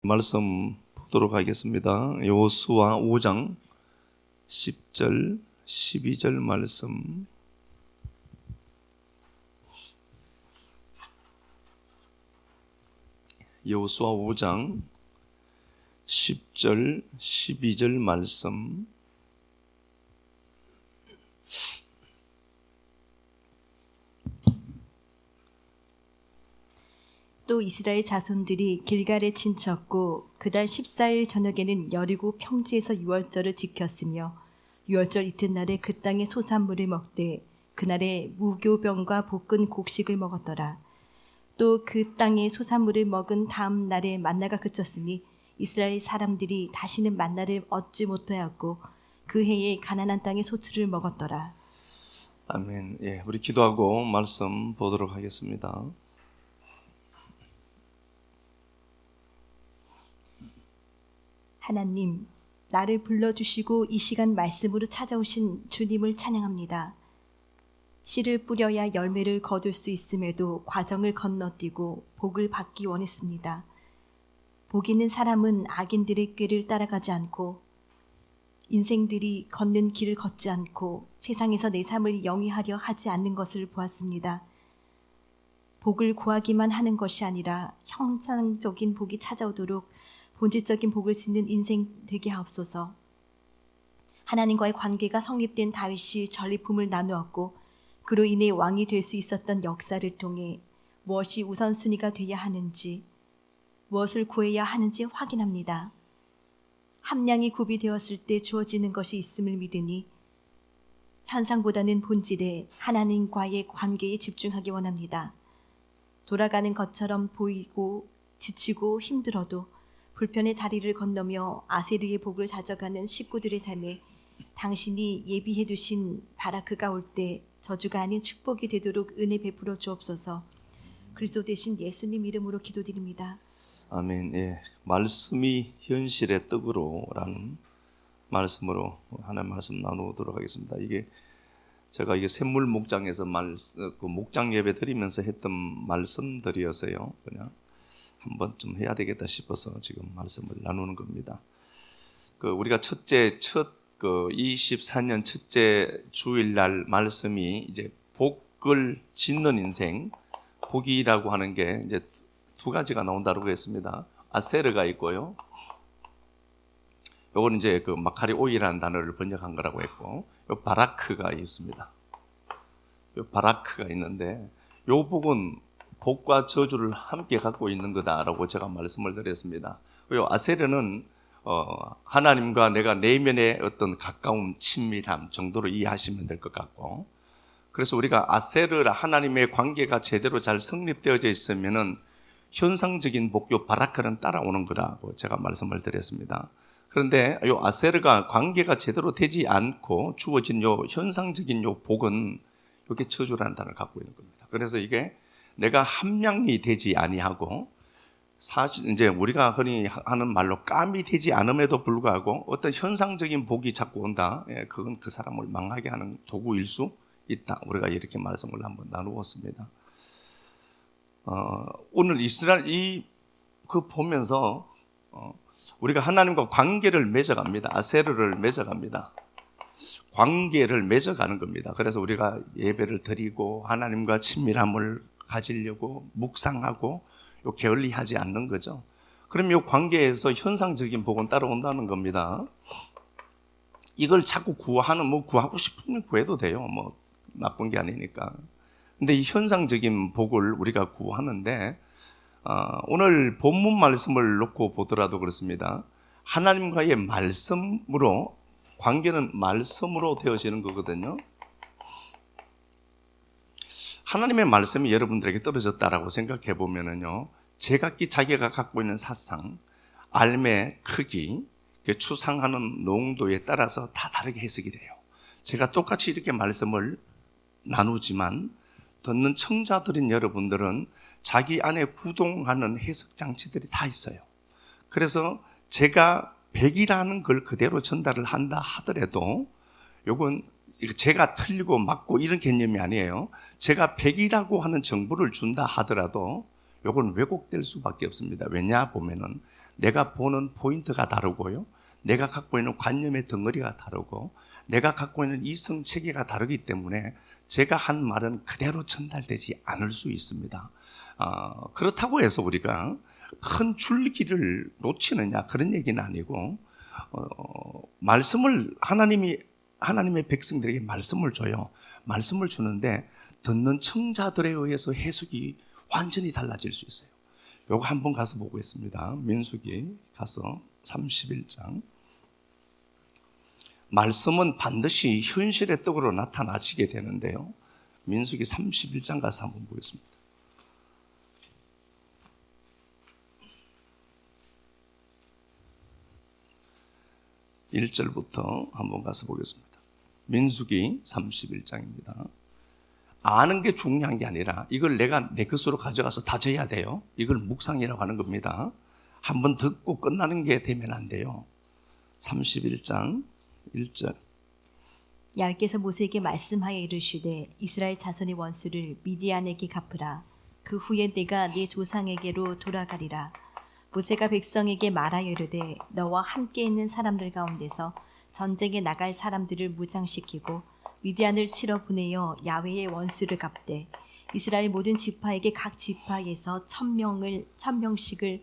말씀 보도록 하겠습니다. 여호수아 5장 10절 12절 말씀. 여호수아 5장 10절 12절 말씀. 또 이스라엘 자손들이 길갈에 진쳤고 그달 14일 저녁에는 여리고 평지에서 유월절을 지켰으며 유월절 이튿날에 그 땅의 소산물을 먹되 그날에 무교병과 볶은 곡식을 먹었더라. 또 그 땅의 소산물을 먹은 다음 날에 만나가 그쳤으니 이스라엘 사람들이 다시는 만나를 얻지 못하였고 그 해에 가나안 땅의 소출을 먹었더라. 아멘. 예, 우리 기도하고 말씀 보도록 하겠습니다. 하나님, 나를 불러주시고 이 시간 말씀으로 찾아오신 주님을 찬양합니다. 씨를 뿌려야 열매를 거둘 수 있음에도 과정을 건너뛰고 복을 받기 원했습니다. 복 있는 사람은 악인들의 꾀를 따라가지 않고 인생들이 걷는 길을 걷지 않고 세상에서 내 삶을 영위하려 하지 않는 것을 보았습니다. 복을 구하기만 하는 것이 아니라 형상적인 복이 찾아오도록 본질적인 복을 짓는 인생 되게 하옵소서. 하나님과의 관계가 성립된 다윗이 전리품을 나누었고 그로 인해 왕이 될 수 있었던 역사를 통해 무엇이 우선순위가 되어야 하는지, 무엇을 구해야 하는지 확인합니다. 함량이 구비되었을 때 주어지는 것이 있음을 믿으니 현상보다는 본질에 하나님과의 관계에 집중하기 원합니다. 돌아가는 것처럼 보이고 지치고 힘들어도 불편의 다리를 건너며 아세르의 복을 다져가는 식구들의 삶에 당신이 예비해 두신 바라크가 올 때 저주가 아닌 축복이 되도록 은혜 베풀어 주옵소서. 그리스도 대신 예수님 이름으로 기도드립니다. 아멘. 예, 말씀이 현실의 떡으로라는 말씀으로 하나님 말씀 나누도록 하겠습니다. 제가 샘물 목장에서 목장 예배 드리면서 했던 말씀들이었어요. 그냥 한번 좀 해야 되겠다 싶어서 지금 말씀을 나누는 겁니다. 우리가 24년 첫째 주일날 말씀이 이제 복을 짓는 인생, 복이라고 하는 게 이제 두 가지가 나온다고 했습니다. 아세르가 있고요. 요건 이제 마카리 오이라는 단어를 번역한 거라고 했고, 요 바라크가 있습니다. 요 바라크가 있는데, 요 복은 복과 저주를 함께 갖고 있는 거다라고 제가 말씀을 드렸습니다. 요 아세르는 하나님과 내가 내면의 어떤 가까움, 친밀함 정도로 이해하시면 될 것 같고, 그래서 우리가 아세르라 하나님의 관계가 제대로 잘 성립되어져 있으면은 현상적인 복, 요 바라크는 따라오는 거라고 제가 말씀을 드렸습니다. 그런데 요 아세르가 관계가 제대로 되지 않고 주어진 요 현상적인 요 복은 이게 저주라는 단어를 갖고 있는 겁니다. 그래서 이게 내가 함량이 되지 아니하고 사실 이제 우리가 흔히 하는 말로 깜이 되지 않음에도 불구하고 어떤 현상적인 복이 자꾸 온다. 그건 그 사람을 망하게 하는 도구일 수 있다. 우리가 이렇게 말씀을 한번 나누었습니다. 오늘 이스라엘 보면서 우리가 하나님과 관계를 맺어갑니다. 아세르를 맺어갑니다. 관계를 맺어가는 겁니다. 그래서 우리가 예배를 드리고 하나님과 친밀함을 가지려고 묵상하고 게을리하지 않는 거죠. 그럼 이 관계에서 현상적인 복은 따라온다는 겁니다. 이걸 자꾸 구하고 싶으면 구해도 돼요. 나쁜 게 아니니까. 근데 이 현상적인 복을 우리가 구하는데, 오늘 본문 말씀을 놓고 보더라도 그렇습니다. 하나님과의 말씀으로, 관계는 말씀으로 되어지는 거거든요. 하나님의 말씀이 여러분들에게 떨어졌다라고 생각해 보면은요, 자기가 갖고 있는 사상, 알매 크기, 추상하는 농도에 따라서 다 다르게 해석이 돼요. 제가 똑같이 이렇게 말씀을 나누지만 듣는 청자들인 여러분들은 자기 안에 구동하는 해석 장치들이 다 있어요. 그래서 제가 100이라는 걸 그대로 전달을 한다 하더라도 요건 제가 틀리고 맞고 이런 개념이 아니에요. 제가 100이라고 하는 정보를 준다 하더라도 요건 왜곡될 수밖에 없습니다. 왜냐 보면은 내가 보는 포인트가 다르고요. 내가 갖고 있는 관념의 덩어리가 다르고 내가 갖고 있는 이성 체계가 다르기 때문에 제가 한 말은 그대로 전달되지 않을 수 있습니다. 그렇다고 해서 우리가 큰 줄기를 놓치느냐 그런 얘기는 아니고 말씀을 하나님의 백성들에게 말씀을 줘요. 말씀을 주는데 듣는 청자들에 의해서 해석이 완전히 달라질 수 있어요. 요거 한번 가서 보겠습니다. 민수기 가서 31장. 말씀은 반드시 현실의 떡으로 나타나시게 되는데요. 민수기 31장 가서 한번 보겠습니다. 1절부터 한번 가서 보겠습니다. 민수기 31장입니다. 아는 게 중요한 게 아니라 이걸 내가 내 것으로 가져가서 다져야 돼요. 이걸 묵상이라고 하는 겁니다. 한번 듣고 끝나는 게 되면 안 돼요. 31장 1절. 야께서 모세에게 말씀하여 이르시되 이스라엘 자손의 원수를 미디안에게 갚으라. 그 후에 내가 네 조상에게로 돌아가리라. 모세가 백성에게 말하여 이르되 너와 함께 있는 사람들 가운데서 전쟁에 나갈 사람들을 무장시키고 미디안을 치러 보내어 야훼의 원수를 갚되 이스라엘 모든 지파에게 각 지파에서 1000명씩을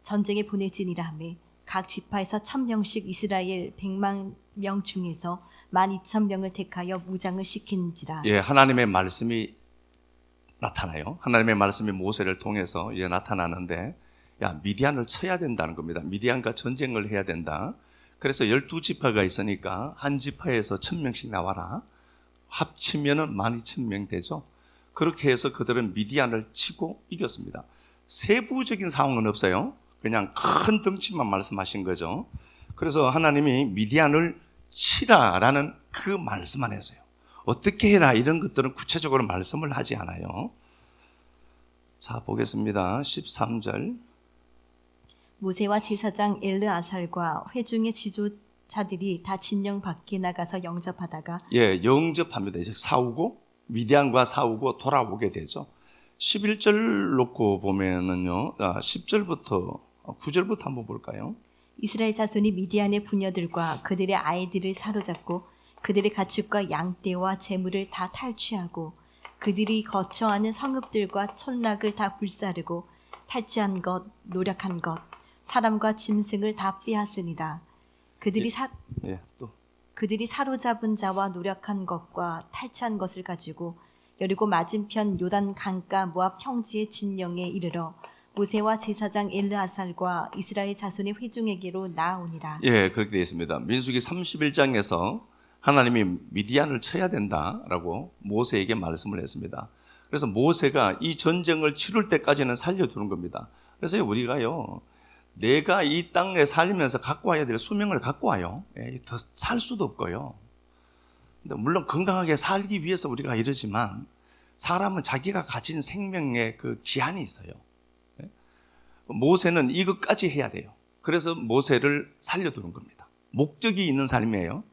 전쟁에 보내지니라 하매 각 지파에서 1000명씩 이스라엘 100만 명 중에서 12,000명을 택하여 무장을 시킨지라. 예, 하나님의 말씀이 나타나요. 하나님의 말씀이 모세를 통해서 이제 나타나는데 미디안을 쳐야 된다는 겁니다. 미디안과 전쟁을 해야 된다. 그래서 12지파가 있으니까 한 지파에서 1000명씩 나와라. 합치면은 12,000명 되죠. 그렇게 해서 그들은 미디안을 치고 이겼습니다. 세부적인 상황은 없어요. 그냥 큰 덩치만 말씀하신 거죠. 그래서 하나님이 미디안을 치라라는 그 말씀만 했어요. 어떻게 해라 이런 것들은 구체적으로 말씀을 하지 않아요. 자, 보겠습니다. 13절. 모세와 제사장 엘르아살과 회중의 지도자들이 다 진영 밖에 나가서 영접하다가 예, 영접합니다. 이제 싸우고 미디안과 싸우고 돌아오게 되죠. 11절 놓고 보면은요. 10절부터 9절부터 한번 볼까요? 이스라엘 자손이 미디안의 부녀들과 그들의 아이들을 사로잡고 그들의 가축과 양떼와 재물을 다 탈취하고 그들이 거처하는 성읍들과 촌락을 다 불사르고 탈취한 것, 노력한 것, 사람과 짐승을 다 빼앗으니라. 그들이 사로잡은 자와 노력한 것과 탈취한 것을 가지고 여리고 맞은편 요단 강가 모압 평지의 진영에 이르러 모세와 제사장 엘르아살과 이스라엘 자손의 회중에게로 나아오니라. 예, 그렇게 되어 있습니다. 민수기 31장에서 하나님이 미디안을 쳐야 된다라고 모세에게 말씀을 했습니다. 그래서 모세가 이 전쟁을 치룰 때까지는 살려두는 겁니다. 그래서 우리가요, 내가 이 땅에 살면서 갖고 와야 될 수명을 갖고 와요. 더 살 수도 없고요. 근데 물론 건강하게 살기 위해서 우리가 이러지만 사람은 자기가 가진 생명의 그 기한이 있어요. 모세는 이것까지 해야 돼요. 그래서 모세를 살려두는 겁니다. 목적이 있는 삶이에요.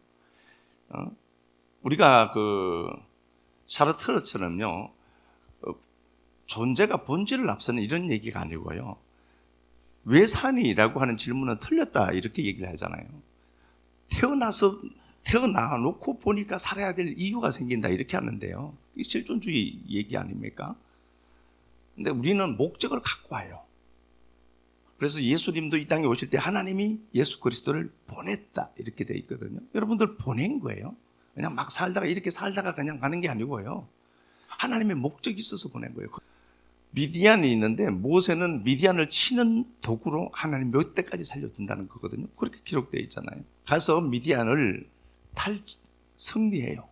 우리가 그 샤르트르처럼요, 존재가 본질을 앞서는 이런 얘기가 아니고요. 왜 사니라고 하는 질문은 틀렸다 이렇게 얘기를 하잖아요. 태어나놓고 보니까 살아야 될 이유가 생긴다 이렇게 하는데요. 이게 실존주의 얘기 아닙니까? 근데 우리는 목적을 갖고 와요. 그래서 예수님도 이 땅에 오실 때 하나님이 예수 그리스도를 보냈다 이렇게 돼 있거든요. 여러분들 보낸 거예요. 그냥 막 이렇게 살다가 그냥 가는 게 아니고요. 하나님의 목적이 있어서 보낸 거예요. 미디안이 있는데 모세는 미디안을 치는 도구로 하나님 몇 대까지 살려둔다는 거거든요. 그렇게 기록되어 있잖아요. 가서 미디안을 승리해요.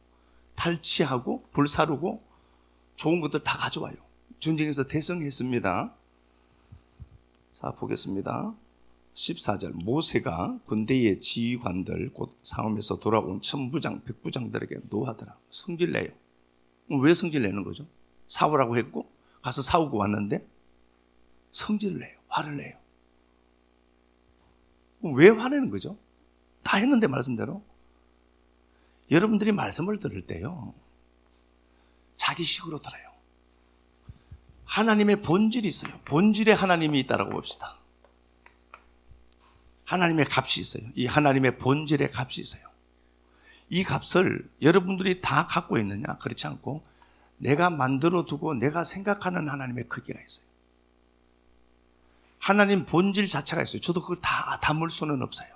탈취하고 불사르고 좋은 것들 다 가져와요. 전쟁에서 대승했습니다. 자, 보겠습니다. 14절. 모세가 군대의 지휘관들 곧 상엄에서 돌아온 천부장, 백부장들에게 노하더라. 성질내요. 왜 성질내는 거죠? 싸우라고 했고 가서 싸우고 왔는데 성질을 내요. 화를 내요. 왜 화내는 거죠? 다 했는데 말씀대로. 여러분들이 말씀을 들을 때요, 자기 식으로 들어요. 하나님의 본질이 있어요. 본질에 하나님이 있다라고 봅시다. 하나님의 값이 있어요. 이 하나님의 본질의 값이 있어요. 이 값을 여러분들이 다 갖고 있느냐? 그렇지 않고 내가 만들어 두고 내가 생각하는 하나님의 크기가 있어요. 하나님 본질 자체가 있어요. 저도 그걸 다 담을 수는 없어요.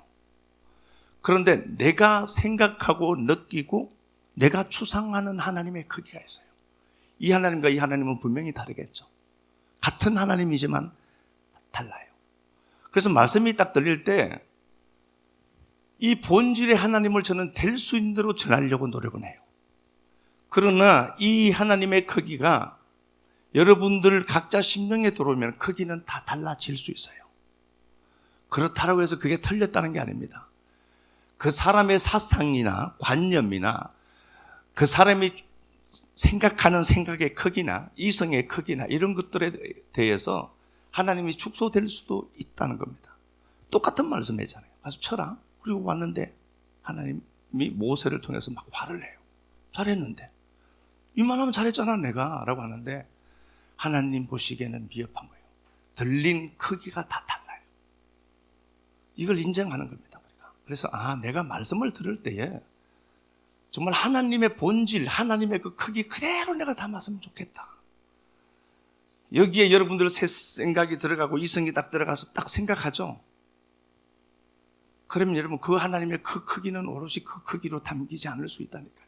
그런데 내가 생각하고 느끼고 내가 추상하는 하나님의 크기가 있어요. 이 하나님과 이 하나님은 분명히 다르겠죠. 같은 하나님이지만 달라요. 그래서 말씀이 딱 들릴 때 이 본질의 하나님을 저는 될 수 있는 대로 전하려고 노력은 해요. 그러나 이 하나님의 크기가 여러분들 각자 심령에 들어오면 크기는 다 달라질 수 있어요. 그렇다고 해서 그게 틀렸다는 게 아닙니다. 그 사람의 사상이나 관념이나 그 사람이 생각하는 생각의 크기나 이성의 크기나 이런 것들에 대해서 하나님이 축소될 수도 있다는 겁니다. 똑같은 말씀이잖아요. 가서 쳐라. 그리고 왔는데 하나님이 모세를 통해서 막 화를 내요. 잘했는데 이만하면 잘했잖아 내가 라고 하는데 하나님 보시기에는 미흡한 거예요. 들린 크기가 다 달라요. 이걸 인정하는 겁니다. 그래서 내가 말씀을 들을 때에 정말 하나님의 본질, 하나님의 그 크기 그대로 내가 담았으면 좋겠다. 여기에 여러분들 새 생각이 들어가고 이성이 딱 들어가서 딱 생각하죠. 그러면 여러분 그 하나님의 그 크기는 오롯이 그 크기로 담기지 않을 수 있다니까요.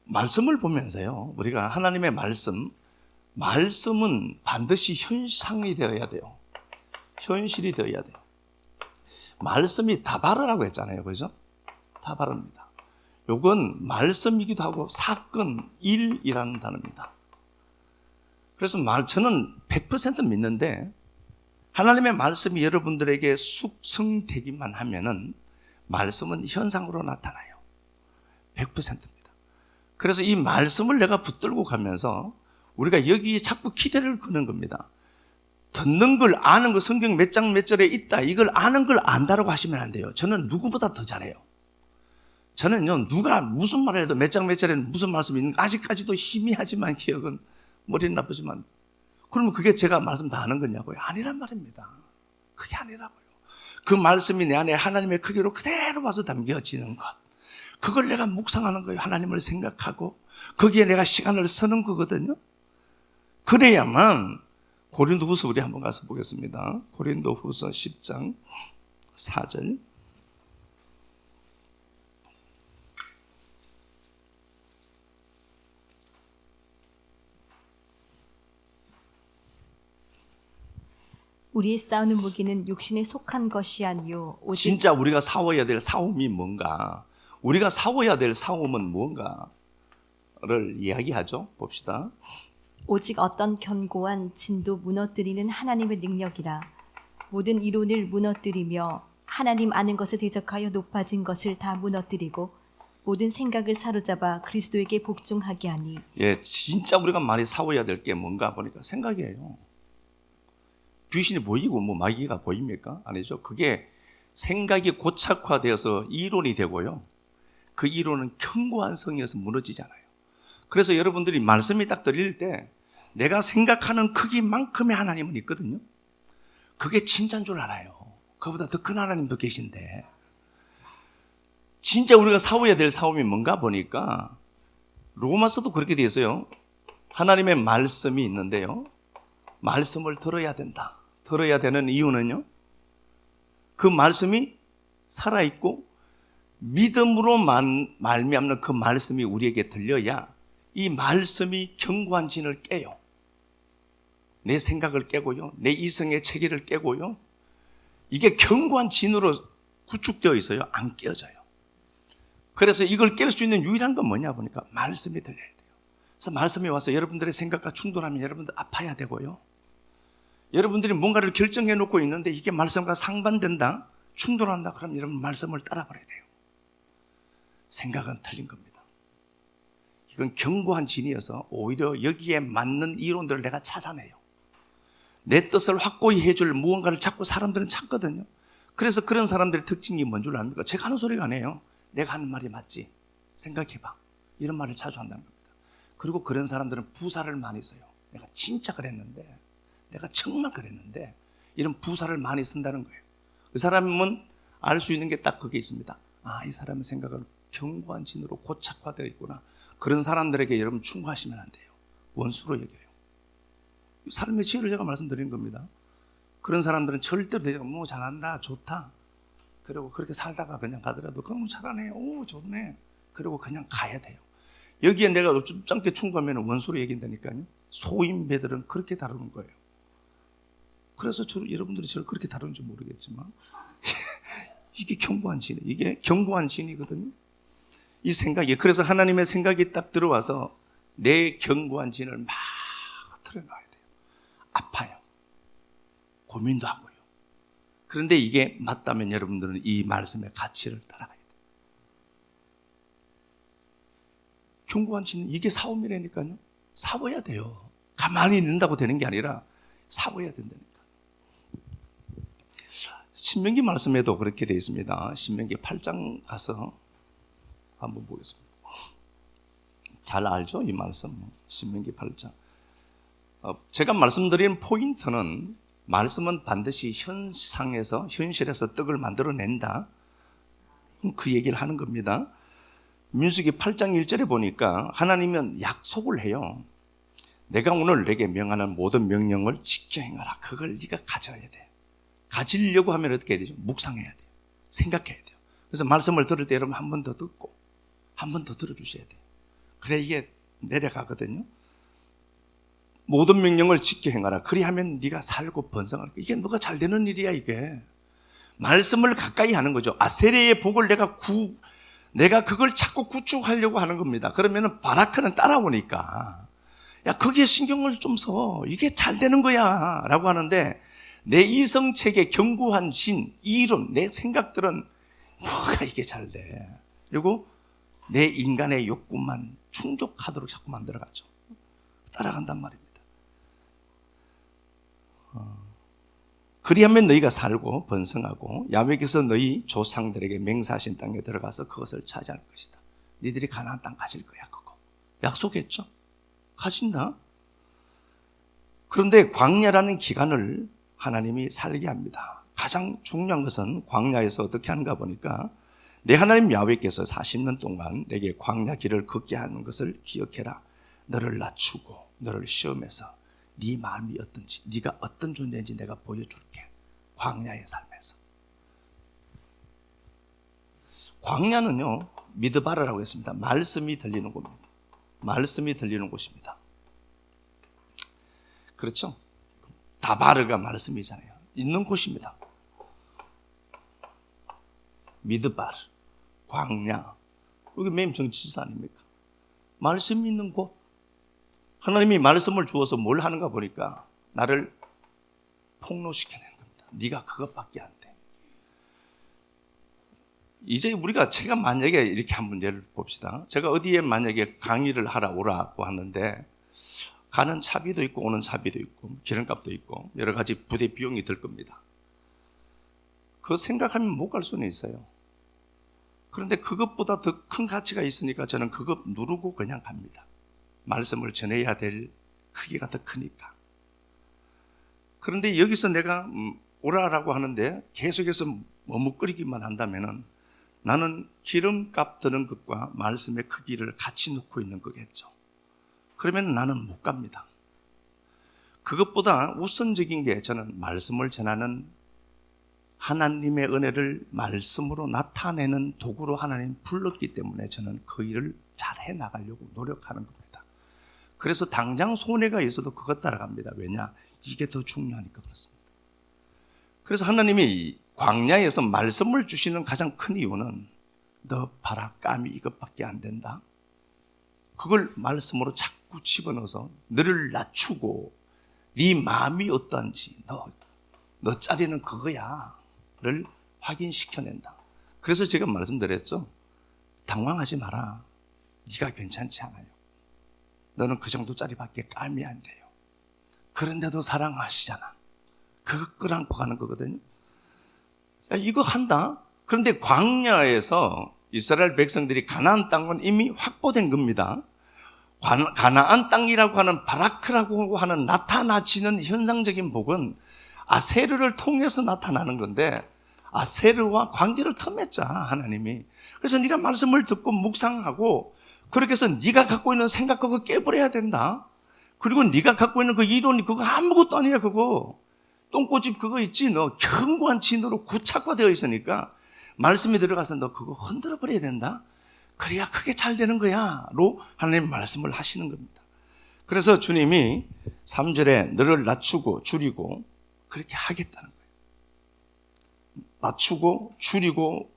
말씀을 보면서요, 우리가 하나님의 말씀은 반드시 현상이 되어야 돼요. 현실이 되어야 돼요. 말씀이 다바르라고 했잖아요. 그죠? 다바르입니다. 요건 말씀이기도 하고 사건, 일이라는 단어입니다. 그래서 저는 100% 믿는데 하나님의 말씀이 여러분들에게 숙성되기만 하면은 말씀은 현상으로 나타나요. 100%입니다. 그래서 이 말씀을 내가 붙들고 가면서 우리가 여기에 자꾸 기대를 거는 겁니다. 듣는 걸 아는 거 성경 몇 장 몇 절에 있다. 이걸 아는 걸 안다라고 하시면 안 돼요. 저는 누구보다 더 잘해요. 저는요, 누가 무슨 말을 해도 몇 장 몇 절에는 무슨 말씀이 있는가 아직까지도 희미하지만 기억은 머리는 나쁘지만 그러면 그게 제가 말씀 다 아는 거냐고요? 아니란 말입니다. 그게 아니라고요. 그 말씀이 내 안에 하나님의 크기로 그대로 와서 담겨지는 것. 그걸 내가 묵상하는 거예요. 하나님을 생각하고 거기에 내가 시간을 쓰는 거거든요. 그래야만 고린도후서 우리 한번 가서 보겠습니다. 고린도후서 10장 4절. 우리의 싸우는 무기는 육신에 속한 것이 아니요 오직 진짜 우리가 싸워야 될 싸움이 뭔가, 우리가 싸워야 될 싸움은 뭔가를 이야기하죠. 봅시다. 오직 어떤 견고한 진도 무너뜨리는 하나님의 능력이라. 모든 이론을 무너뜨리며 하나님 아는 것에 대적하여 높아진 것을 다 무너뜨리고 모든 생각을 사로잡아 그리스도에게 복종하게 하니. 진짜 우리가 많이 싸워야 될 게 뭔가 보니까 생각이에요. 귀신이 보이고 마귀가 보입니까? 아니죠. 그게 생각이 고착화되어서 이론이 되고요. 그 이론은 견고한 성이어서 무너지잖아요. 그래서 여러분들이 말씀이 딱 들릴 때 내가 생각하는 크기만큼의 하나님은 있거든요. 그게 진짜인 줄 알아요. 그보다 더 큰 하나님도 계신데 진짜 우리가 싸워야 될 싸움이 뭔가 보니까 로마서도 그렇게 되어 있어요. 하나님의 말씀이 있는데요. 말씀을 들어야 된다. 들어야 되는 이유는요. 그 말씀이 살아있고 믿음으로 말미암는 그 말씀이 우리에게 들려야 이 말씀이 견고한 진을 깨요. 내 생각을 깨고요. 내 이성의 체계를 깨고요. 이게 견고한 진으로 구축되어 있어요. 안 깨어져요. 그래서 이걸 깰 수 있는 유일한 건 뭐냐 보니까 말씀이 들려야 돼요. 그래서 말씀이 와서 여러분들의 생각과 충돌하면 여러분들 아파야 되고요. 여러분들이 뭔가를 결정해 놓고 있는데 이게 말씀과 상반된다, 충돌한다, 그럼 여러분 말씀을 따라버려야 돼요. 생각은 틀린 겁니다. 이건 견고한 진이어서 오히려 여기에 맞는 이론들을 내가 찾아내요. 내 뜻을 확고히 해줄 무언가를 자꾸 사람들은 찾거든요. 그래서 그런 사람들의 특징이 뭔 줄 압니까? 제가 하는 소리가 아니에요. 내가 하는 말이 맞지? 생각해봐. 이런 말을 자주 한다는 겁니다. 그리고 그런 사람들은 부사를 많이 써요. 내가 진짜 그랬는데, 내가 정말 그랬는데, 이런 부사를 많이 쓴다는 거예요. 그 사람은 알 수 있는 게 딱 그게 있습니다. 아, 이 사람의 생각은 견고한 진으로 고착화되어 있구나. 그런 사람들에게 여러분 충고하시면 안 돼요. 원수로 여겨요. 삶의 지혜를 제가 말씀드리는 겁니다. 그런 사람들은 절대로 내가 뭐 잘한다, 좋다. 그리고 그렇게 살다가 그냥 가더라도 그럼 잘하네, 오 좋네. 그리고 그냥 가야 돼요. 여기에 내가 좀 짧게 충고하면 원수로 여긴다니까요. 소인배들은 그렇게 다루는 거예요. 그래서 여러분들이 저를 그렇게 다루는지 모르겠지만 이게 견고한 진, 이게 견고한 진이거든요. 이 생각이, 그래서 하나님의 생각이 딱 들어와서 내 견고한 진을 막 털어놔야 돼요. 아파요. 고민도 하고요. 그런데 이게 맞다면 여러분들은 이 말씀의 가치를 따라가야 돼요. 견고한 진, 이게 사움이라니까요. 사워야 돼요. 가만히 있는다고 되는 게 아니라 사워야 된다니까. 신명기 말씀에도 그렇게 되어 있습니다. 신명기 8장 가서 한번 보겠습니다. 잘 알죠? 이 말씀. 신명기 8장. 제가 말씀드린 포인트는 말씀은 반드시 현실에서 떡을 만들어낸다. 그 얘기를 하는 겁니다. 민수기 8장 1절에 보니까 하나님은 약속을 해요. 내가 오늘 내게 명하는 모든 명령을 지켜 행하라. 그걸 네가 가져야 돼. 가지려고 하면 어떻게 해야 되죠? 묵상해야 돼요. 생각해야 돼요. 그래서 말씀을 들을 때 여러분 한 번 더 듣고 한 번 더 들어주셔야 돼요. 그래 이게 내려가거든요. 모든 명령을 지켜 행하라. 그리하면 네가 살고 번성할 거야. 이게 너가 잘 되는 일이야. 이게 말씀을 가까이 하는 거죠. 세례의 복을 내가 그걸 자꾸 구축하려고 하는 겁니다. 그러면은 바라크는 따라오니까 야 거기에 신경을 좀 써. 이게 잘 되는 거야 라고 하는데 내 이성체계 견고한 진, 이론, 내 생각들은 뭐가 이게 잘 돼. 그리고 내 인간의 욕구만 충족하도록 자꾸 만들어가죠. 따라간단 말입니다. 그리하면 너희가 살고 번성하고 야훼께서 너희 조상들에게 맹세하신 땅에 들어가서 그것을 차지할 것이다. 너희들이 가나안 땅 가질 거야. 그거 약속했죠. 가진다. 그런데 광야라는 기간을 하나님이 살게 합니다. 가장 중요한 것은 광야에서 어떻게 하는가 보니까 내 하나님 야훼께서 40년 동안 내게 광야 길을 걷게 하는 것을 기억해라. 너를 낮추고 너를 시험해서 네 마음이 어떤지, 네가 어떤 존재인지 내가 보여줄게. 광야의 삶에서. 광야는요, 미드바르라고 했습니다. 말씀이 들리는 곳입니다. 말씀이 들리는 곳입니다. 그렇죠? 다바르가 말씀이잖아요. 있는 곳입니다. 미드바르, 광야. 여기 맨 정치지사 아닙니까? 말씀이 있는 곳. 하나님이 말씀을 주어서 뭘 하는가 보니까 나를 폭로시켜내는 겁니다. 네가 그것밖에 안 돼. 이제 제가 만약에 이렇게 한번 예를 봅시다. 제가 어디에 만약에 강의를 하러 오라고 하는데 가는 차비도 있고 오는 차비도 있고 기름값도 있고 여러 가지 부대 비용이 들 겁니다. 그거 생각하면 못 갈 수는 있어요. 그런데 그것보다 더 큰 가치가 있으니까 저는 그거 누르고 그냥 갑니다. 말씀을 전해야 될 크기가 더 크니까. 그런데 여기서 내가 오라라고 하는데 계속해서 머뭇거리기만 한다면은 나는 기름값 드는 것과 말씀의 크기를 같이 놓고 있는 거겠죠. 그러면 나는 못 갑니다. 그것보다 우선적인 게 저는 말씀을 전하는 하나님의 은혜를 말씀으로 나타내는 도구로 하나님 불렀기 때문에 저는 그 일을 잘 해나가려고 노력하는 겁니다. 그래서 당장 손해가 있어도 그것 따라갑니다. 왜냐? 이게 더 중요하니까 그렇습니다. 그래서 하나님이 광야에서 말씀을 주시는 가장 큰 이유는 너 봐라 까미 이것밖에 안 된다. 그걸 말씀으로 자꾸 집어넣어서 너를 낮추고 네 마음이 어떠한지 너 짜리는 그거야 를 확인시켜낸다. 그래서 제가 말씀드렸죠. 당황하지 마라. 네가 괜찮지 않아요. 너는 그 정도짜리밖에 까미 안 돼요. 그런데도 사랑하시잖아. 그거 끌어안고 가는 거거든요. 야, 이거 한다. 그런데 광야에서 이스라엘 백성들이 가나안 땅은 이미 확보된 겁니다. 가나안 땅이라고 하는 바라크라고 하는 나타나지는 현상적인 복은 아세르를 통해서 나타나는 건데 아세르와 관계를 틈했자 하나님이. 그래서 네가 말씀을 듣고 묵상하고 그렇게 해서 네가 갖고 있는 생각 그거 깨버려야 된다. 그리고 네가 갖고 있는 그 이론이 그거 아무것도 아니야. 그거 똥꼬집 그거 있지. 너 견고한 진으로 구착화되어 있으니까 말씀이 들어가서 너 그거 흔들어 버려야 된다. 그래야 그게 잘 되는 거야 로 하나님 말씀을 하시는 겁니다. 그래서 주님이 3절에 너를 낮추고 줄이고 그렇게 하겠다는 거예요. 낮추고 줄이고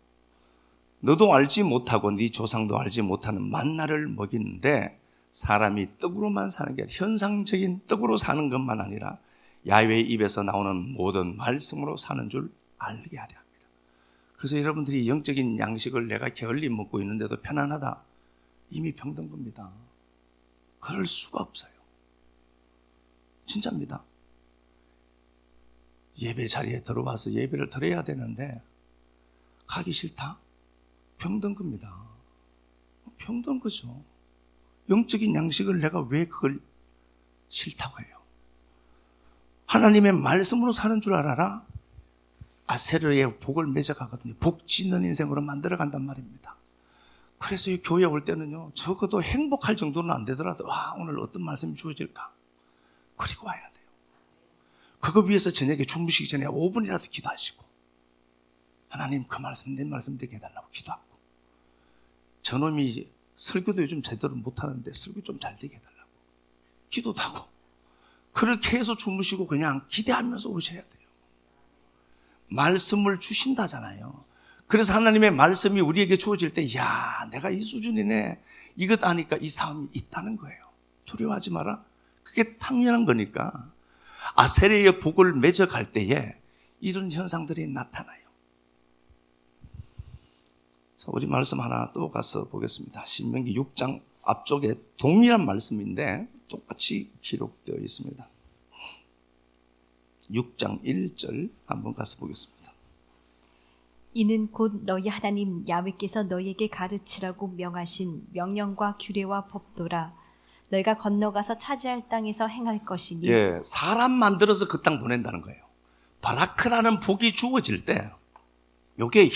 너도 알지 못하고 네 조상도 알지 못하는 만나를 먹이는데 사람이 떡으로만 사는 게 아니라 현상적인 떡으로 사는 것만 아니라 야훼의 입에서 나오는 모든 말씀으로 사는 줄 알게 하려 합니다. 그래서 여러분들이 영적인 양식을 내가 게을리 먹고 있는데도 편안하다. 이미 병든 겁니다. 그럴 수가 없어요. 진짜입니다. 예배 자리에 들어와서 예배를 드려야 되는데 가기 싫다? 병든 겁니다. 병든 거죠. 영적인 양식을 내가 왜 그걸 싫다고 해요? 하나님의 말씀으로 사는 줄 알아라. 아세르의 복을 맺어가거든요. 복 짓는 인생으로 만들어간단 말입니다. 그래서 이 교회 올 때는요, 적어도 행복할 정도는 안 되더라도 오늘 어떤 말씀이 주어질까? 그리고 와야 돼요. 그거 위해서 저녁에 주무시기 전에 5분이라도 기도하시고 하나님 그 말씀 내 말씀 되게 해달라고 기도하고 저놈이 설교도 요즘 제대로 못하는데 설교 좀 잘 되게 해달라고 기도도 하고 그렇게 해서 주무시고 그냥 기대하면서 오셔야 돼요. 말씀을 주신다잖아요. 그래서 하나님의 말씀이 우리에게 주어질 때 야 내가 이 수준이네 이것 아니까 이 사람이 있다는 거예요. 두려워하지 마라. 그게 당연한 거니까 아세르의 복을 맺어갈 때에 이런 현상들이 나타나요. 자, 우리 말씀 하나 또 가서 보겠습니다. 신명기 6장 앞쪽에 동일한 말씀인데 똑같이 기록되어 있습니다. 6장 1절 한번 가서 보겠습니다. 이는 곧 너희 하나님 야훼께서 너희에게 가르치라고 명하신 명령과 규례와 법도라. 너희가 건너가서 차지할 땅에서 행할 것이니. 예, 사람 만들어서 그 땅 보낸다는 거예요. 바라크라는 복이 주어질 때 이게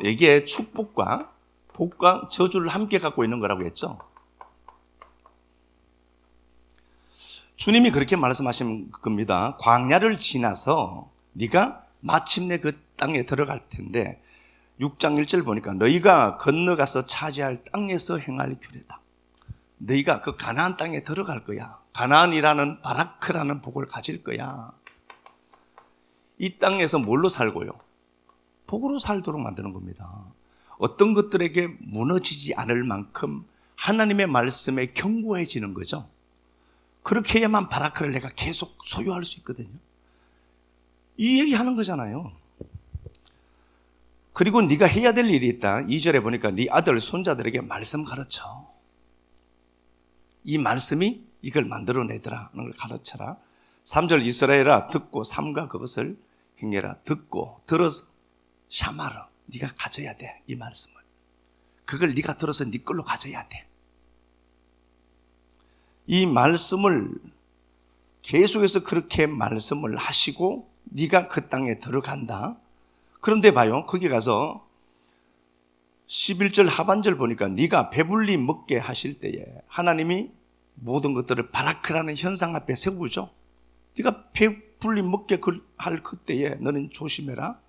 이게 축복과 복과 저주를 함께 갖고 있는 거라고 했죠. 주님이 그렇게 말씀하신 겁니다. 광야를 지나서 네가 마침내 그 땅에 들어갈 텐데 6장 1절 보니까 너희가 건너가서 차지할 땅에서 행할 규례다. 너희가 그 가나안 땅에 들어갈 거야. 가나안이라는 바라크라는 복을 가질 거야. 이 땅에서 뭘로 살고요? 복으로 살도록 만드는 겁니다. 어떤 것들에게 무너지지 않을 만큼 하나님의 말씀에 견고해지는 거죠. 그렇게 해야만 바라크를 내가 계속 소유할 수 있거든요. 이 얘기하는 거잖아요. 그리고 네가 해야 될 일이 있다. 2절에 보니까 네 아들 손자들에게 말씀 가르쳐. 이 말씀이 이걸 만들어내더라 하는 걸 가르쳐라. 3절 이스라엘아 듣고 삼가 그것을 행해라. 듣고 들어서 샤마라. 네가 가져야 돼. 이 말씀을. 그걸 네가 들어서 네 걸로 가져야 돼. 이 말씀을 계속해서 그렇게 말씀을 하시고 네가 그 땅에 들어간다. 그런데 봐요. 거기 가서 11절 하반절 보니까 네가 배불리 먹게 하실 때에 하나님이 모든 것들을 바라크라는 현상 앞에 세우죠. 네가 배불리 먹게 할 그때에 너는 조심해라.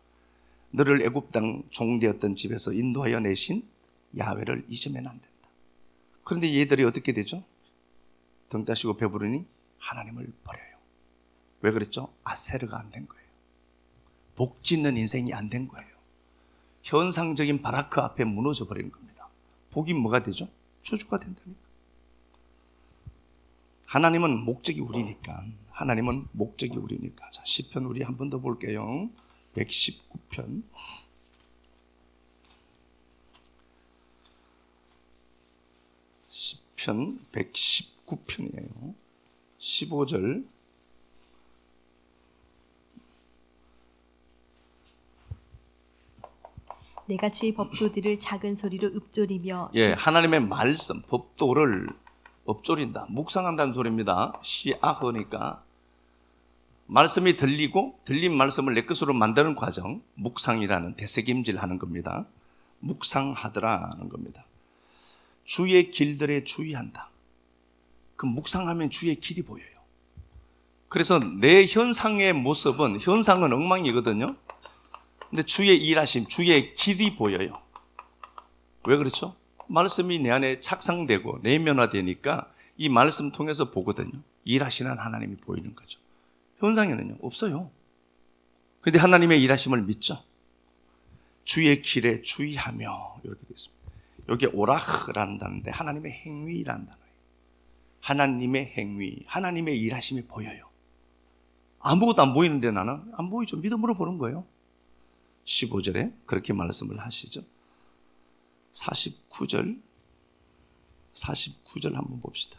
너를 애굽 땅 종되었던 집에서 인도하여 내신 야훼를 잊으면 안 된다. 그런데 얘들이 어떻게 되죠? 등 따시고 배부르니 하나님을 버려요. 왜 그랬죠? 아세르가 안 된 거예요. 복 짓는 인생이 안 된 거예요. 현상적인 바라크 앞에 무너져 버리는 겁니다. 복이 뭐가 되죠? 저주가 된다니까. 하나님은 목적이 우리니까. 하나님은 목적이 우리니까. 자, 시편 우리 한 번 더 볼게요. 119편. 시편 119편이에요. 15절. 내가 지 법도들을 작은 소리로 읊조리며 하나님의 말씀, 법도를 읊조린다. 묵상한다는 소리입니다. 시아흐니까 말씀이 들리고 들린 말씀을 내 것으로 만드는 과정, 묵상이라는 되새김질하는 겁니다. 묵상하더라는 겁니다. 주의 길들에 주의한다. 그 묵상하면 주의 길이 보여요. 그래서 내 현상의 모습은, 현상은 엉망이거든요. 근데 주의 일하심, 주의 길이 보여요. 왜 그렇죠? 말씀이 내 안에 착상되고 내면화되니까 이 말씀 통해서 보거든요. 일하시는 하나님이 보이는 거죠. 현상에는요, 없어요. 근데 하나님의 일하심을 믿죠. 주의 길에 주의하며, 이렇게 되어 있습니다. 여기 오라흐라는 단어인데 하나님의 행위라는 단어예요. 하나님의 행위, 하나님의 일하심이 보여요. 아무것도 안 보이는데 나는 안 보이죠. 믿음으로 보는 거예요. 15절에 그렇게 말씀을 하시죠. 49절 한번 봅시다.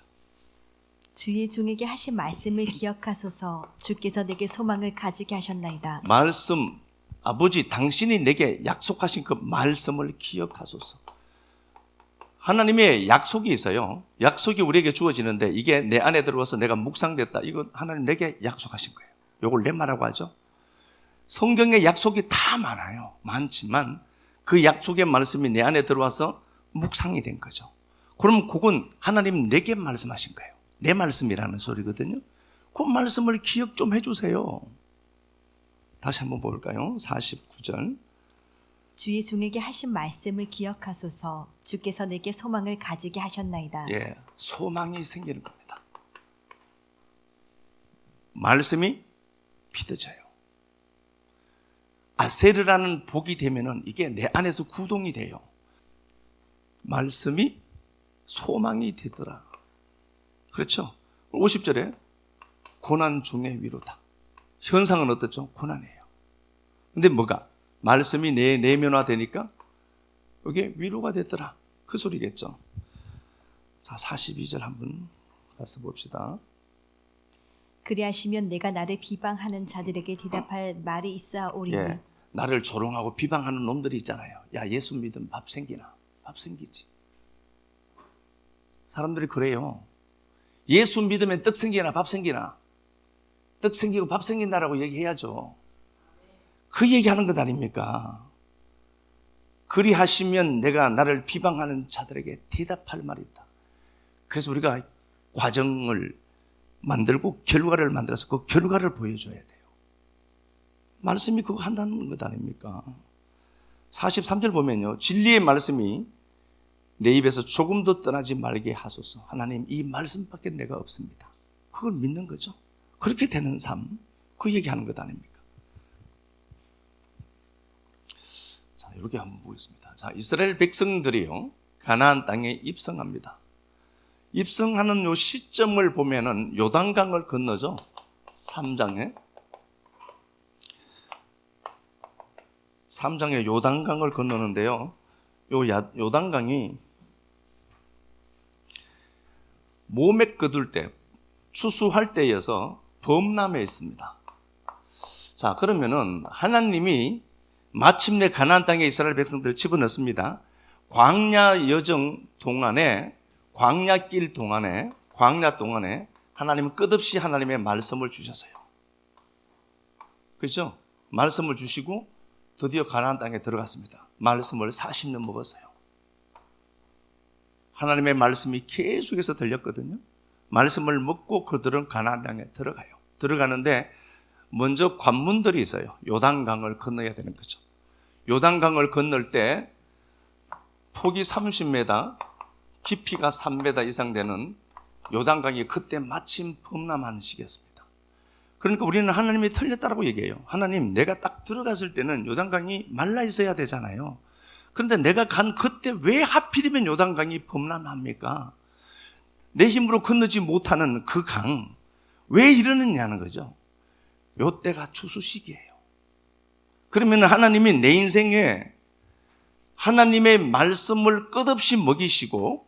주의 종에게 하신 말씀을 기억하소서. 주께서 내게 소망을 가지게 하셨나이다. 말씀, 아버지 당신이 내게 약속하신 그 말씀을 기억하소서. 하나님의 약속이 있어요. 약속이 우리에게 주어지는데 이게 내 안에 들어와서 내가 묵상됐다. 이건 하나님 내게 약속하신 거예요. 이걸 레마라고 하죠. 성경에 약속이 다 많아요. 많지만 그 약속의 말씀이 내 안에 들어와서 묵상이 된 거죠. 그럼 그건 하나님 내게 말씀하신 거예요. 내 말씀이라는 소리거든요. 그 말씀을 기억 좀 해주세요. 다시 한번 볼까요? 49절. 주의 종에게 하신 말씀을 기억하소서. 주께서 내게 소망을 가지게 하셨나이다. 예, 소망이 생기는 겁니다. 말씀이 믿어져요. 아세르라는 복이 되면은 이게 내 안에서 구동이 돼요. 말씀이 소망이 되더라. 그렇죠? 50절에 고난 중에 위로다. 현상은 어떻죠? 고난이에요. 근데 뭐가? 말씀이 내 내면화 되니까 이게 위로가 되더라. 그 소리겠죠. 자, 42절 한번 가서 봅시다. 그리하시면 내가 나를 비방하는 자들에게 대답할 말이 있사오리니. 예, 나를 조롱하고 비방하는 놈들이 있잖아요. 야, 예수 믿으면 밥 생기나? 밥 생기지. 사람들이 그래요. 예수 믿으면 떡 생기나 밥 생기나? 떡 생기고 밥 생긴다라고 얘기해야죠. 그 얘기하는 것 아닙니까? 그리하시면 내가 나를 비방하는 자들에게 대답할 말이 있다. 그래서 우리가 과정을 만들고 결과를 만들어서 그 결과를 보여줘야 돼요. 말씀이 그거 한다는 것 아닙니까? 43절 보면요, 진리의 말씀이 내 입에서 조금도 떠나지 말게 하소서. 하나님, 이 말씀밖에 내가 없습니다. 그걸 믿는 거죠. 그렇게 되는 삶, 그 얘기하는 것 아닙니까? 자, 이렇게 한번 보겠습니다. 자, 이스라엘 백성들이요, 가나안 땅에 입성합니다. 입성하는 요 시점을 보면은 요단강을 건너죠. 3장에 요단강을 건너는데요. 요단강이 모맥 거둘 때, 추수할 때여서 범람에 있습니다. 자, 그러면은 하나님이 마침내 가나안 땅에 이스라엘 백성들을 집어넣습니다. 광야 여정 동안에, 광야길 동안에, 광야 동안에 하나님은 끝없이 하나님의 말씀을 주셨어요. 그렇죠? 말씀을 주시고 드디어 가나안 땅에 들어갔습니다. 말씀을 40년 먹었어요. 하나님의 말씀이 계속해서 들렸거든요. 말씀을 먹고 그들은 가나안 땅에 들어가요. 들어가는데 먼저 관문들이 있어요. 요단강을 건너야 되는 거죠. 요단강을 건널 때 폭이 30m, 깊이가 3m 이상 되는 요단강이 그때 마침 범람하는 시기였습니다. 그러니까 우리는 하나님이 틀렸다라고 얘기해요. 하나님, 내가 딱 들어갔을 때는 요단강이 말라 있어야 되잖아요. 그런데 내가 간 그때 왜 하필이면 요단강이 범람합니까? 내 힘으로 건너지 못하는 그 강, 왜 이러느냐는 거죠. 요때가 추수 시기예요. 그러면 하나님이 내 인생에 하나님의 말씀을 끝없이 먹이시고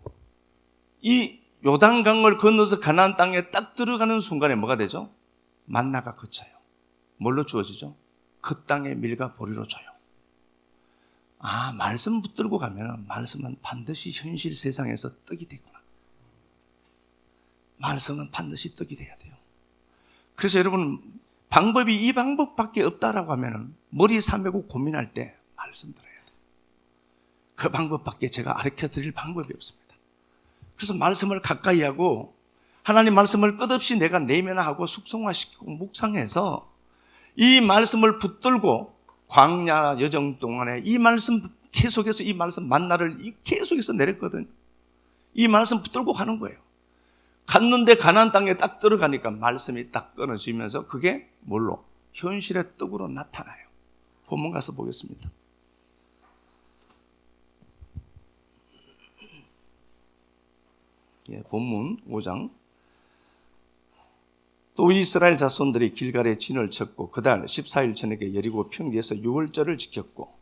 이 요단강을 건너서 가나안 땅에 딱 들어가는 순간에 뭐가 되죠? 만나가 그쳐요. 뭘로 주어지죠? 그 땅의 밀과 보리로 줘요. 아, 말씀 붙들고 가면 말씀은 반드시 현실 세상에서 떡이 되구나. 말씀은 반드시 떡이 돼야 돼요. 그래서 여러분, 방법이 이 방법밖에 없다라고 하면은 머리 싸매고 고민할 때 말씀드려야 돼요. 그 방법밖에 제가 가르쳐 드릴 방법이 없습니다. 그래서 말씀을 가까이 하고 하나님 말씀을 끝없이 내가 내면화하고 숙성화시키고 묵상해서 이 말씀을 붙들고 광야 여정 동안에 이 말씀 계속해서 이 말씀 만나를 계속해서 내렸거든요. 이 말씀 붙들고 가는 거예요. 갔는데 가나안 땅에 딱 들어가니까 말씀이 딱 끊어지면서 그게 뭘로? 현실의 떡으로 나타나요. 본문 가서 보겠습니다. 예, 본문 5장. 또 이스라엘 자손들이 길갈에 진을 쳤고 그달 14일 저녁에 여리고 평지에서 유월절을 지켰고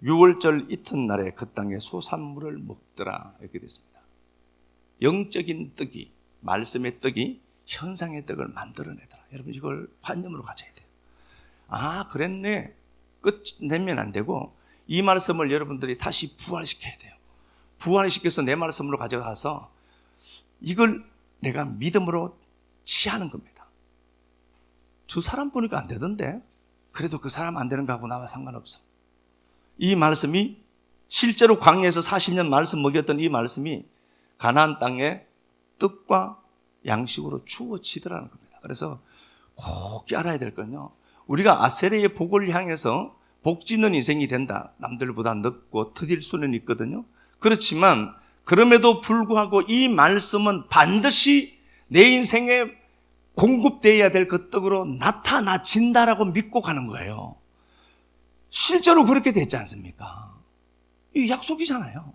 유월절 이튿날에 그 땅에 소산물을 먹더라. 이렇게 됐습니다. 영적인 떡이, 말씀의 떡이 현상의 떡을 만들어내더라. 여러분 이걸 관념으로 가져야 돼요. 아 그랬네. 끝내면 안 되고 이 말씀을 여러분들이 다시 부활시켜야 돼요. 부활시켜서 내 말씀으로 가져가서 이걸 내가 믿음으로 취하는 겁니다. 저 사람 보니까 안 되던데 그래도 그 사람 안 되는 거하고 나와 상관없어. 이 말씀이 실제로 광야에서 40년 말씀 먹였던 이 말씀이 가나안 땅에 떡과 양식으로 주어지더라는 겁니다. 그래서 꼭 알아야 될 건요, 우리가 아세레의 복을 향해서 복 짓는 인생이 된다. 남들보다 늦고 더딜 수는 있거든요. 그렇지만 그럼에도 불구하고 이 말씀은 반드시 내 인생에 공급되어야 될 그 떡으로 나타나진다라고 믿고 가는 거예요. 실제로 그렇게 됐지 않습니까? 이 약속이잖아요.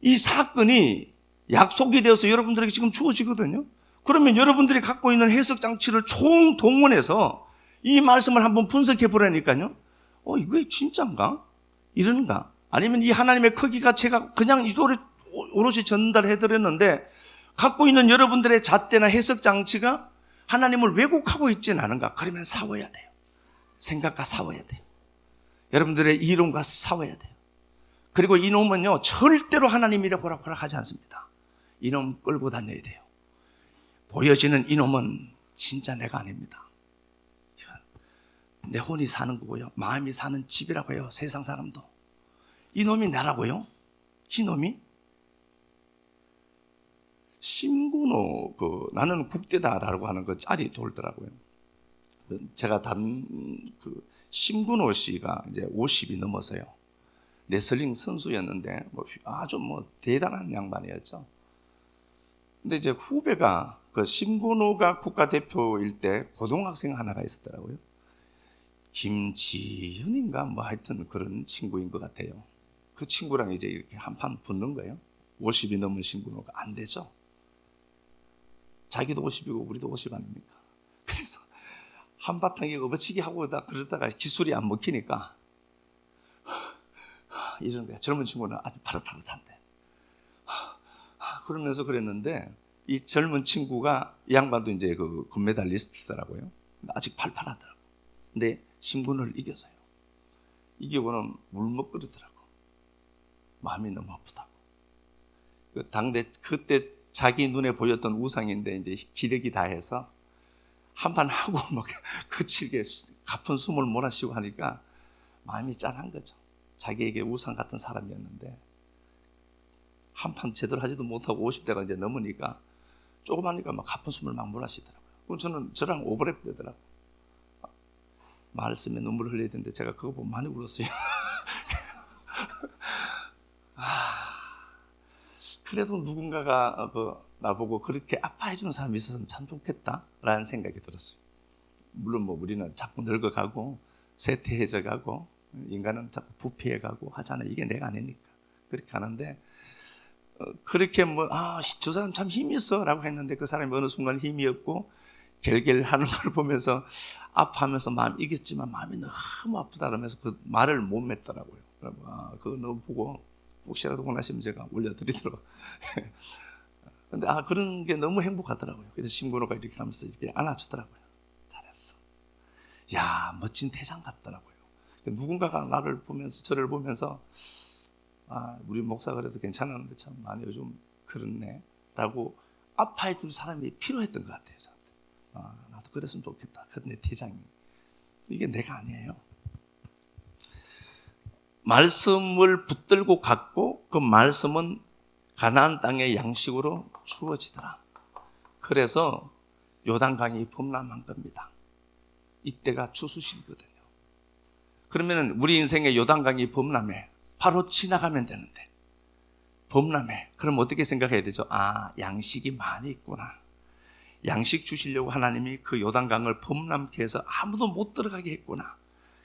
이 사건이 약속이 되어서 여러분들에게 지금 주어지거든요. 그러면 여러분들이 갖고 있는 해석 장치를 총동원해서 이 말씀을 한번 분석해 보라니까요. 이게 진짠가? 이런가? 아니면 이 하나님의 크기가 제가 그냥 오롯이 전달해 드렸는데 갖고 있는 여러분들의 잣대나 해석 장치가 하나님을 왜곡하고 있지는 않은가? 그러면 싸워야 돼요. 생각과 싸워야 돼요. 여러분들의 이론과 싸워야 돼요. 그리고 이놈은요 절대로 하나님이라고 허락하지 않습니다. 이놈 끌고 다녀야 돼요. 보여지는 이놈은 진짜 내가 아닙니다. 내 혼이 사는 거고요, 마음이 사는 집이라고 해요. 세상 사람도 이놈이 나라고요. 이놈이 심근호 나는 국대다라고 하는 그 짤이 돌더라고요. 제가 심근호 씨가 이제 50이 넘어서요. 레슬링 선수였는데 아주 대단한 양반이었죠. 근데 이제 후배가 심근호가 국가대표일 때 고등학생 하나가 있었더라고요. 김지현인가 하여튼 그런 친구인 것 같아요. 그 친구랑 이제 이렇게 한판 붙는 거예요. 50이 넘은 심근호가 안 되죠. 자기도 50이고 우리도 50 아닙니까? 그래서 한바탕 업어치기 하고 그러다가 기술이 안 먹히니까 이런 거야. 젊은 친구는 아주 파릇파릇한데 그러면서 그랬는데 이 젊은 친구가 이 양반도 이제 그 금메달리스트더라고요. 아직 팔팔하더라고. 근데 심근호를 이겨서요. 이기고는 울먹거리더라고. 마음이 너무 아프다고. 그때 자기 눈에 보였던 우상인데 이제 기력이 다해서 한판 하고 그치게 가쁜 숨을 몰아쉬고 하니까 마음이 짠한 거죠. 자기에게 우상 같은 사람이었는데 한판 제대로 하지도 못하고 50대가 이제 넘으니까 조그마니까 가쁜 숨을 막 몰아쉬더라고요. 그럼 저랑 오버랩 되더라고요. 말씀에 눈물을 흘려야 되는데 제가 그거 보면 많이 울었어요. 그래도 누군가가 나보고 그렇게 아파해 주는 사람이 있었으면 참 좋겠다라는 생각이 들었어요. 물론 우리는 자꾸 늙어가고 쇠퇴해져가고 인간은 자꾸 부패해가고 하잖아요. 이게 내가 아니니까 그렇게 하는데 그렇게 저 사람 참 힘이 있어라고 했는데 그 사람이 어느 순간 힘이 없고 결결하는 걸 보면서 아파하면서 마음 이겼지만 마음이 너무 아프다 그러면서 그 말을 못 맺더라고요. 그거 너무 보고 혹시라도 원하시면 제가 올려드리도록. 근데 그런 게 너무 행복하더라고요. 그래서 심근호가 이렇게 하면서 이렇게 안아주더라고요. 잘했어. 야, 멋진 대장 같더라고요. 누군가가 저를 보면서 우리 목사 그래도 괜찮았는데 참 많이 요즘 그렇네 라고 아파해 줄 사람이 필요했던 것 같아요. 저한테. 나도 그랬으면 좋겠다. 그런데 대장이 이게 내가 아니에요. 말씀을 붙들고 갔고 그 말씀은 가나안 땅의 양식으로 주어지더라. 그래서 요단강이 범람한 겁니다. 이때가 추수시기거든요. 그러면 우리 인생의 요단강이 범람해. 바로 지나가면 되는데 범람해. 그럼 어떻게 생각해야 되죠? 아, 양식이 많이 있구나. 양식 주시려고 하나님이 그 요단강을 범람케 해서 아무도 못 들어가게 했구나.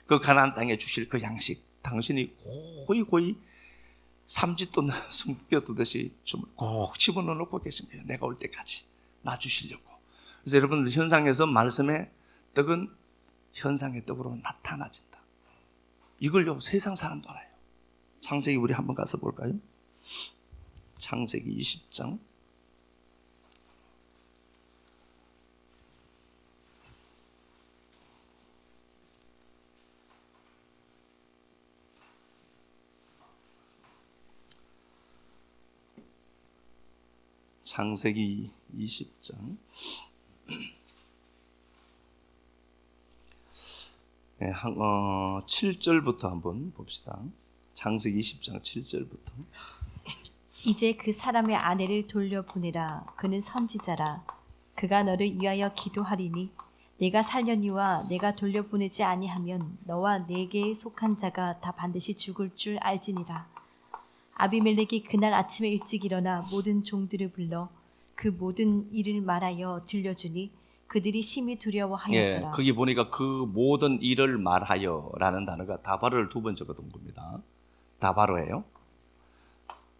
그 가나안 땅에 주실 그 양식, 당신이 고이 삼짓돈 숨겨두듯이 좀 꼭 집어넣어 놓고 계신 거예요. 내가 올 때까지 나 주시려고. 그래서 여러분들 현상에서 말씀의 떡은 현상의 떡으로 나타나진다. 이걸요 세상 사람도 알아요. 창세기 우리 한번 가서 볼까요? 창세기 20장 창세기 20장 7절부터 한번 봅시다. 창세기 20장 7절부터. 이제 그 사람의 아내를 돌려보내라. 그는 선지자라. 그가 너를 위하여 기도하리니 내가 살려니와 내가 돌려보내지 아니하면 너와 내게 속한 자가 다 반드시 죽을 줄 알지니라. 아비멜렉이 그날 아침에 일찍 일어나 모든 종들을 불러 그 모든 일을 말하여 들려주니 그들이 심히 두려워하였더라. 거기 보니까 그 모든 일을 말하여라는 단어가 다바르를 두 번 적어둔 겁니다. 다바르예요.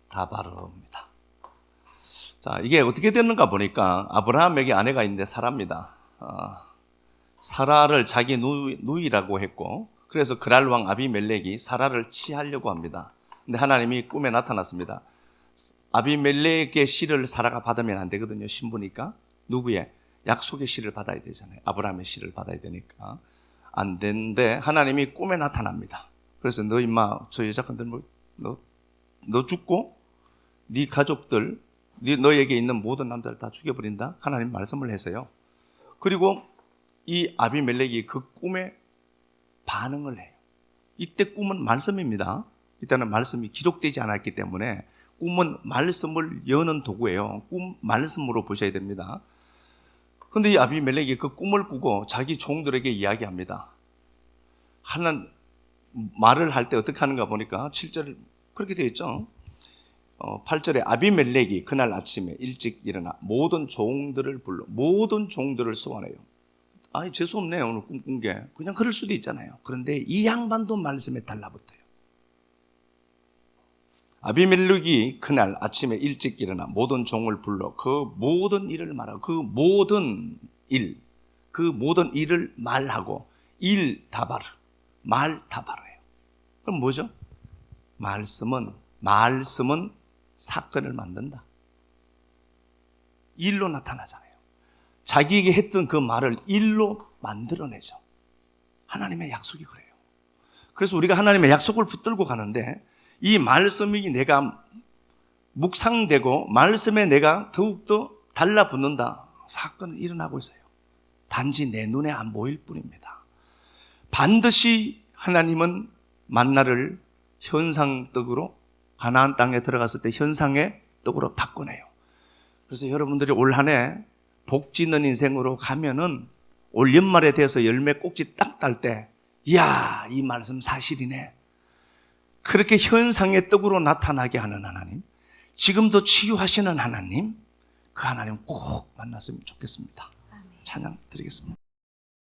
다바르입니다. 자, 이게 어떻게 됐는가 보니까 아브라함에게 아내가 있는데 사라입니다. 사라를 자기 누이라고 했고, 그래서 그랄 왕 아비멜렉이 사라를 취하려고 합니다. 근데 하나님이 꿈에 나타났습니다. 아비멜렉의 씨를 사라가 받으면 안 되거든요. 신부니까. 누구의? 약속의 씨를 받아야 되잖아요. 아브라함의 씨를 받아야 되니까 안 되는데 하나님이 꿈에 나타납니다. 그래서 너 임마 저 여자분들 너 죽고 네 가족들 너에게 있는 모든 남자를 다 죽여버린다. 하나님 말씀을 해서요. 그리고 이 아비멜렉이 그 꿈에 반응을 해요. 이때 꿈은 말씀입니다. 이때는 말씀이 기록되지 않았기 때문에 꿈은 말씀을 여는 도구예요. 꿈 말씀으로 보셔야 됩니다. 근데 이 아비멜렉이 그 꿈을 꾸고 자기 종들에게 이야기합니다. 하는 말을 할 때 어떻게 하는가 보니까 7절 그렇게 되어 있죠. 8절에 아비멜렉이 그날 아침에 일찍 일어나 모든 종들을 불러 모든 종들을 소환해요. 아니 재수없네요. 오늘 꿈꾼 게. 그냥 그럴 수도 있잖아요. 그런데 이 양반도 말씀에 달라붙어요. 아비멜렉이 그날 아침에 일찍 일어나 모든 종을 불러 그 모든 일을 말하고 그 모든 일을 말하고 일 다바르, 말 다바르예요. 그럼 뭐죠? 말씀은 사건을 만든다. 일로 나타나잖아요. 자기에게 했던 그 말을 일로 만들어내죠. 하나님의 약속이 그래요. 그래서 우리가 하나님의 약속을 붙들고 가는데 이 말씀이 내가 묵상되고 말씀에 내가 더욱더 달라붙는다. 사건은 일어나고 있어요. 단지 내 눈에 안 보일 뿐입니다. 반드시 하나님은 만나를 현상떡으로 가나안 땅에 들어갔을 때 현상의 떡으로 바꿔내요. 그래서 여러분들이 올 한 해 복 짓는 인생으로 가면은 올 연말에 대해서 열매 꼭지 딱 딸 때 이야 이 말씀 사실이네. 그렇게 현상의 떡으로 나타나게 하는 하나님, 지금도 치유하시는 하나님, 그 하나님 꼭 만났으면 좋겠습니다. 찬양 드리겠습니다.